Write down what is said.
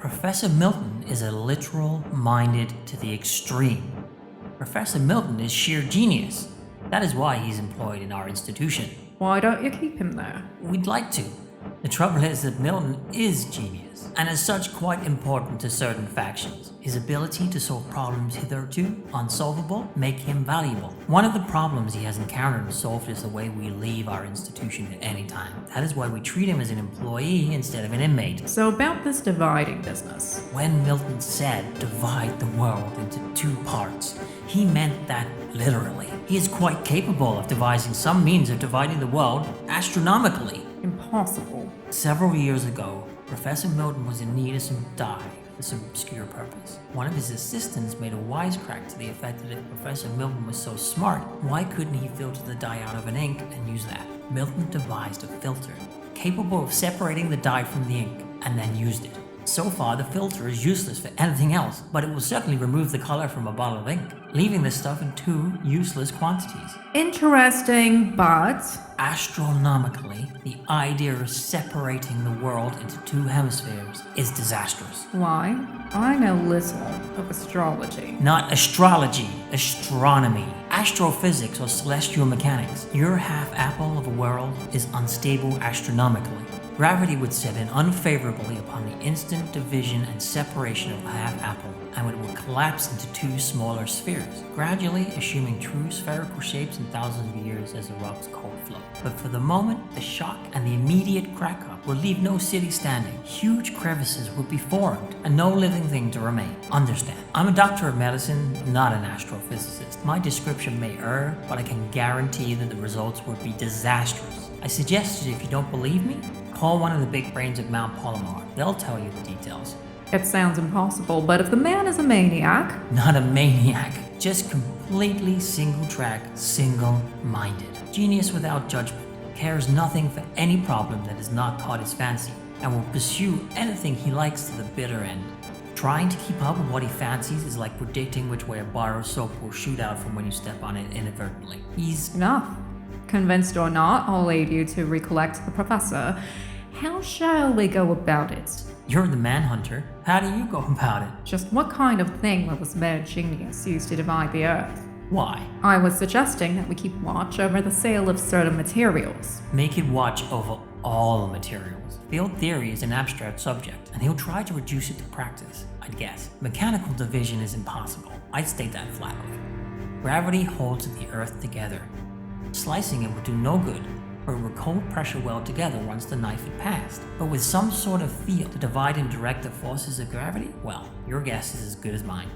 Professor Milton is a literal minded to the extreme. Professor Milton is sheer genius. That is why he's employed in our institution. Why don't you keep him there? We'd like to. The trouble is that Milton is genius, and as such quite important to certain factions. His ability to solve problems hitherto unsolvable make him valuable. One of the problems he has encountered and solved is the way we leave our institution at any time. That is why we treat him as an employee instead of an inmate. So about this dividing business. When Milton said divide the world into two parts, he meant that literally. He is quite capable of devising some means of dividing the world astronomically. Impossible. Several years ago, Professor Milton was in need of some dye for some obscure purpose. One of his assistants made a wisecrack to the effect that if Professor Milton was so smart, why couldn't he filter the dye out of an ink and use that? Milton devised a filter capable of separating the dye from the ink and then used it. So far, the filter is useless for anything else, but it will certainly remove the color from a bottle of ink, leaving the stuff in two useless quantities. Interesting, but Astronomically, the idea of separating the world into two hemispheres is disastrous. why? I know little of astrology. Not astrology, astronomy, astrophysics, or celestial mechanics. Your half apple of a world is unstable astronomically. Gravity would set in unfavorably upon the instant division and separation of the half apple, and it would collapse into two smaller spheres, gradually assuming true spherical shapes in thousands of years as the rock's cold flow. But for the moment, the shock and the immediate crack-up would leave no city standing. Huge crevices would be formed, and no living thing to remain. Understand, I'm a doctor of medicine, not an astrophysicist. My description may err, but I can guarantee that the results would be disastrous. I suggested if you don't believe me, call one of the big brains at Mount Palomar. They'll tell you the details. It sounds impossible, but if the man is a maniac, Not a maniac, just completely single-track, single-minded. Genius without judgment, cares nothing for any problem that has not caught his fancy, and will pursue anything he likes to the bitter end. Trying to keep up with what he fancies is like predicting which way a bar of soap will shoot out from when you step on it inadvertently. He's enough. Convinced or not, I'll aid you to recollect the professor. How shall we go about it? You're the manhunter. How do you go about it? Just what kind of thing will this mad genius use to divide the earth? Why? I was suggesting that we keep watch over the sale of certain materials. Make it watch over all materials. Field theory is an abstract subject, and he'll try to reduce it to practice, I'd guess. Mechanical division is impossible. I'd state that flatly. Gravity holds the earth together. Slicing it would do no good, for it would cold pressure weld together once the knife had passed. But with some sort of field to divide and direct the forces of gravity, well, your guess is as good as mine.